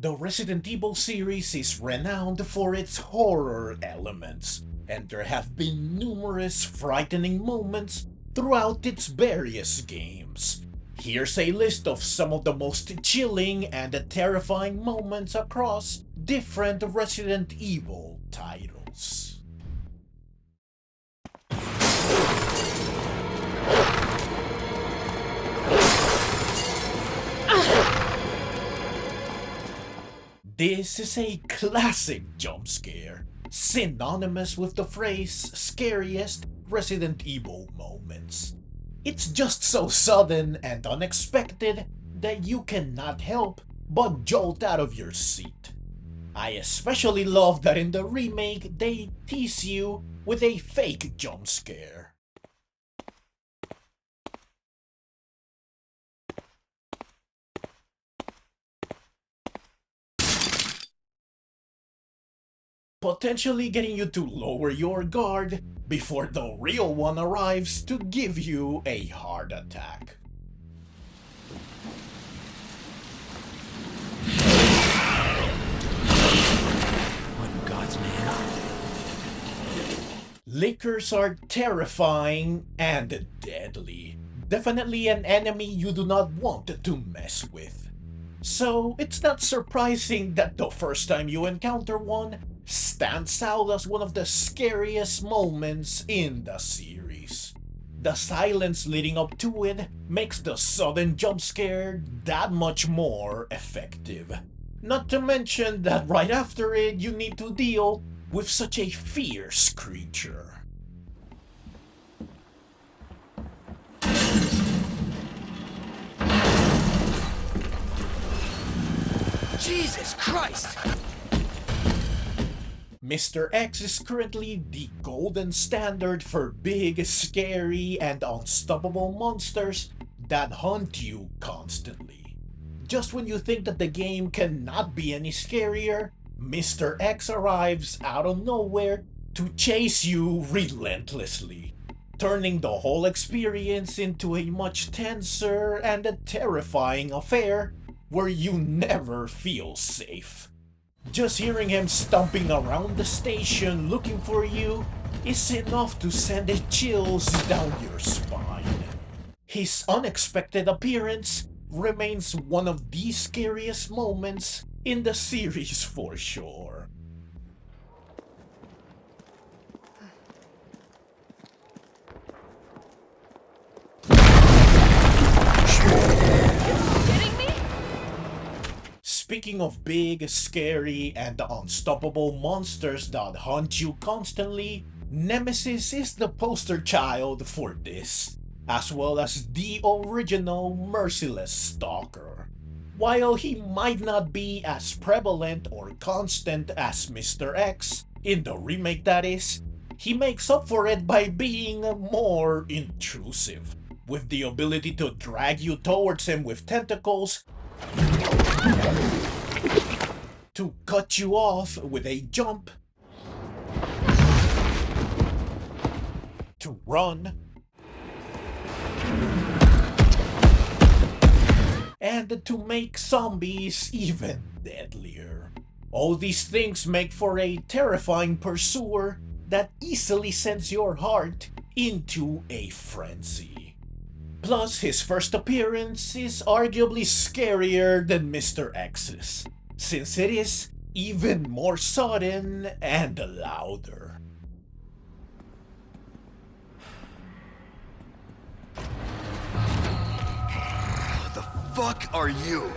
The Resident Evil series is renowned for its horror elements, and there have been numerous frightening moments throughout its various games. Here's a list of some of the most chilling and terrifying moments across different Resident Evil titles. This is a classic jump scare, synonymous with the phrase scariest Resident Evil moments. It's just so sudden and unexpected that you cannot help but jolt out of your seat. I especially love that in the remake they tease you with a fake jump scare. Potentially getting you to lower your guard before the real one arrives to give you a heart attack. What God's man? Lickers are terrifying and deadly. Definitely an enemy you do not want to mess with. So it's not surprising that the first time you encounter one stands out as one of the scariest moments in the series. The silence leading up to it makes the sudden jump scare that much more effective. Not to mention that right after it you need to deal with such a fierce creature. Jesus Christ! Mr. X is currently the golden standard for big, scary, and unstoppable monsters that hunt you constantly. Just when you think that the game cannot be any scarier, Mr. X arrives out of nowhere to chase you relentlessly, turning the whole experience into a much tenser and a terrifying affair where you never feel safe. Just hearing him stomping around the station looking for you is enough to send chills down your spine. His unexpected appearance remains one of the scariest moments in the series for sure. Speaking of big, scary, and unstoppable monsters that hunt you constantly, Nemesis is the poster child for this, as well as the original merciless stalker. While he might not be as prevalent or constant as Mr. X, in the remake that is, he makes up for it by being more intrusive, with the ability to drag you towards him with tentacles, to cut you off with a jump, to run, and to make zombies even deadlier. All these things make for a terrifying pursuer that easily sends your heart into a frenzy. Plus, his first appearance is arguably scarier than Mr. X's, since it is even more sudden and louder. What the fuck are you?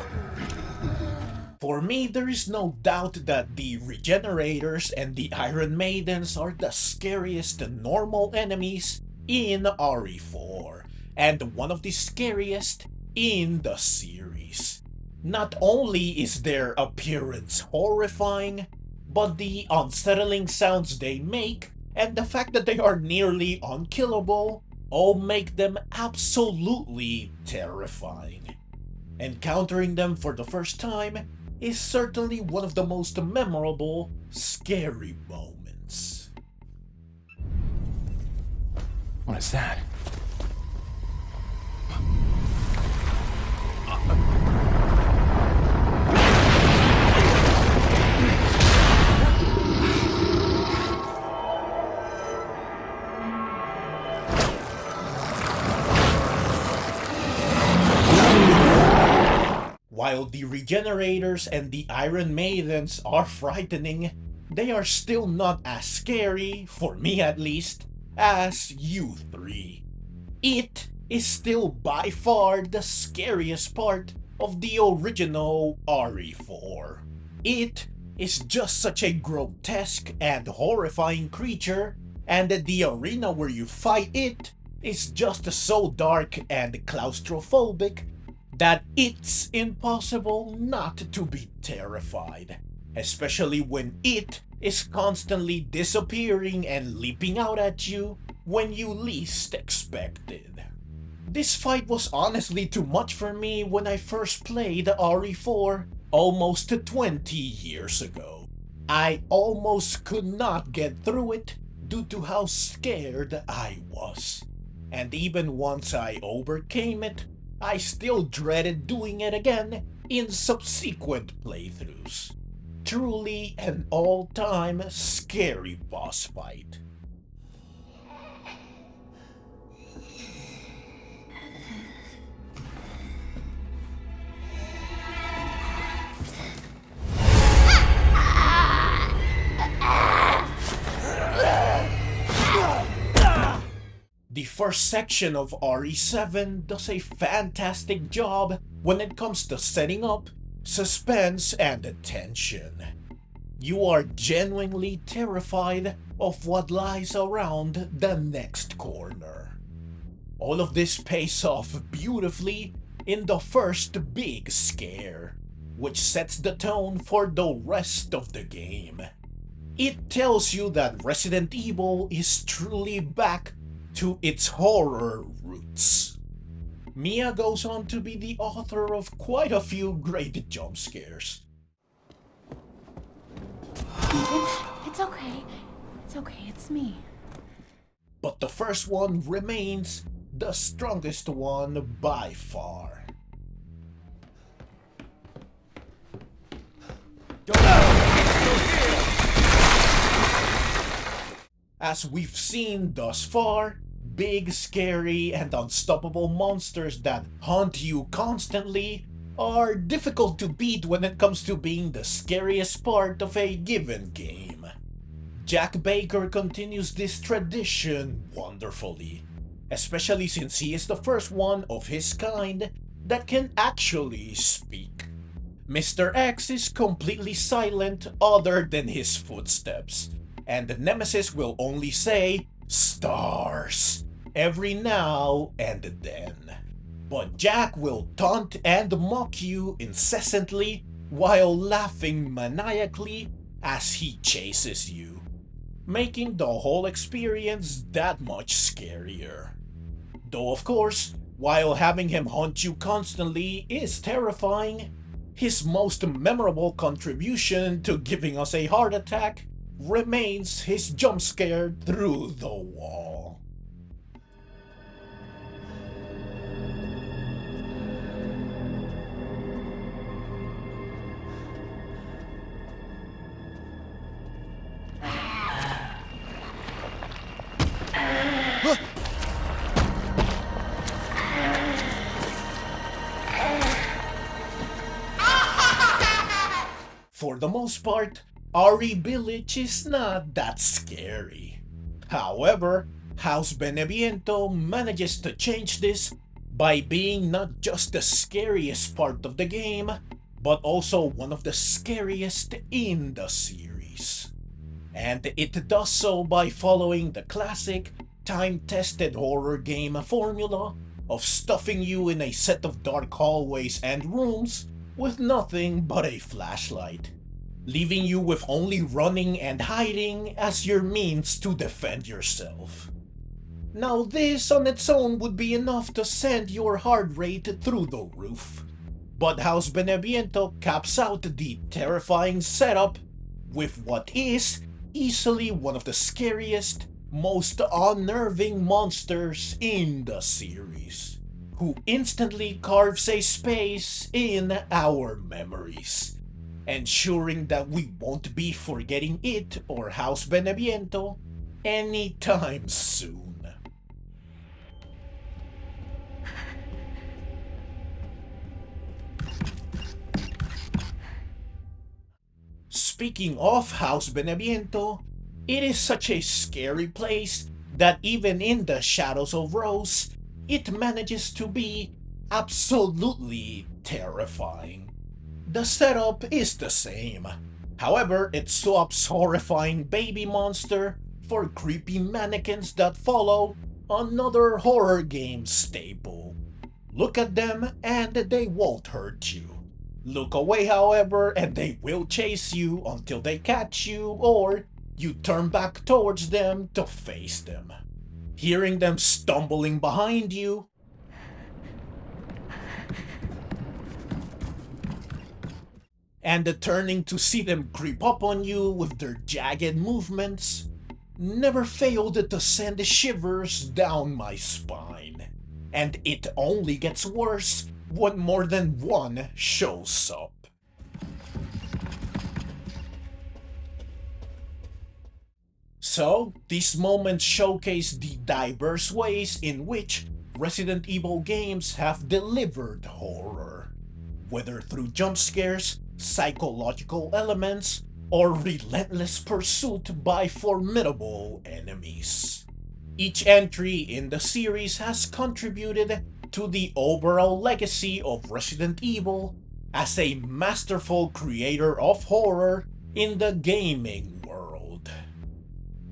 For me, there is no doubt that the Regenerators and the Iron Maidens are the scariest normal enemies in RE4, and one of the scariest in the series. Not only is their appearance horrifying, but the unsettling sounds they make and the fact that they are nearly unkillable all make them absolutely terrifying. Encountering them for the first time is certainly one of the most memorable, scary moments. What is that? While the Regenerators and the Iron Maidens are frightening, they are still not as scary, for me at least, as you three. It is still by far the scariest part of the original RE4. It is just such a grotesque and horrifying creature, and the arena where you fight it is just so dark and claustrophobic that it's impossible not to be terrified, especially when it is constantly disappearing and leaping out at you when you least expect it. This fight was honestly too much for me when I first played RE4 almost 20 years ago. I almost could not get through it due to how scared I was. And even once I overcame it, I still dreaded doing it again in subsequent playthroughs. Truly an all-time scary boss fight. The first section of RE7 does a fantastic job when it comes to setting up suspense and tension. You are genuinely terrified of what lies around the next corner. All of this pays off beautifully in the first big scare, which sets the tone for the rest of the game. It tells you that Resident Evil is truly back to its horror roots. Mia goes on to be the author of quite a few great jump scares. It's okay. It's okay, it's me. But the first one remains the strongest one by far. As we've seen thus far, big, scary, and unstoppable monsters that haunt you constantly are difficult to beat when it comes to being the scariest part of a given game. Jack Baker continues this tradition wonderfully, especially since he is the first one of his kind that can actually speak. Mr. X is completely silent other than his footsteps, and Nemesis will only say "stars" every now and then. But Jack will taunt and mock you incessantly while laughing maniacally as he chases you, making the whole experience that much scarier. Though of course, while having him haunt you constantly is terrifying, his most memorable contribution to giving us a heart attack remains his jump scare through the wall. For the most part, RE Village is not that scary. However, House Beneviento manages to change this by being not just the scariest part of the game, but also one of the scariest in the series. And it does so by following the classic, time-tested horror game formula of stuffing you in a set of dark hallways and rooms with nothing but a flashlight, leaving you with only running and hiding as your means to defend yourself. Now this on its own would be enough to send your heart rate through the roof, but House Beneviento caps out the terrifying setup with what is easily one of the scariest, most unnerving monsters in the series, who instantly carves a space in our memories, ensuring that we won't be forgetting it or House Beneviento anytime soon. speaking of House Beneviento, it is such a scary place that even in the shadows of Rose, it manages to be absolutely terrifying. The setup is the same. However, it swaps horrifying baby monster for creepy mannequins that follow another horror game staple. Look at them and they won't hurt you. Look away, however, and they will chase you until they catch you or you turn back towards them to face them. Hearing them stumbling behind you, and turning to see them creep up on you with their jagged movements, never failed to send shivers down my spine. And it only gets worse when more than one shows up. So, these moments showcase the diverse ways in which Resident Evil games have delivered horror, whether through jump scares, psychological elements, or relentless pursuit by formidable enemies. Each entry in the series has contributed to the overall legacy of Resident Evil as a masterful creator of horror in the gaming world.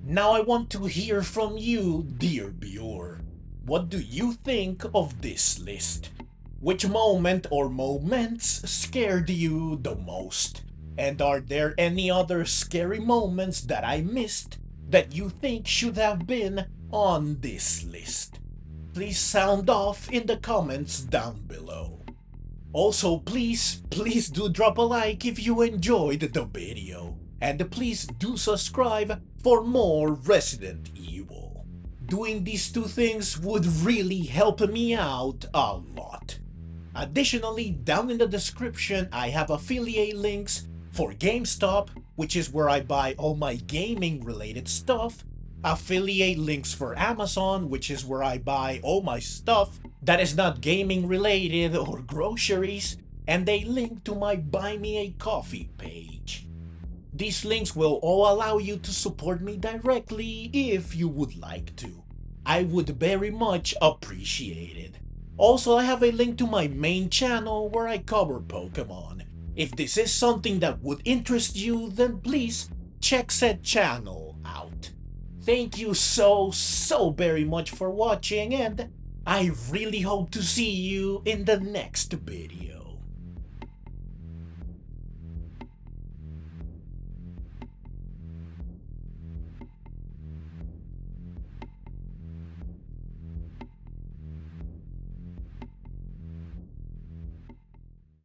Now I want to hear from you, dear viewer. What do you think of this list? Which moment or moments scared you the most? And are there any other scary moments that I missed that you think should have been on this list? Please sound off in the comments down below. Also, please do drop a like if you enjoyed the video. And please do subscribe for more Resident Evil. Doing these two things would really help me out a lot. Additionally, down in the description I have affiliate links for GameStop, which is where I buy all my gaming related stuff, affiliate links for Amazon, which is where I buy all my stuff that is not gaming related or groceries, and a link to my Buy Me a Coffee page. These links will all allow you to support me directly if you would like to. I would very much appreciate it. Also, I have a link to my main channel where I cover Pokemon. If this is something that would interest you, then please check said channel out. Thank you so very much for watching, and I really hope to see you in the next video.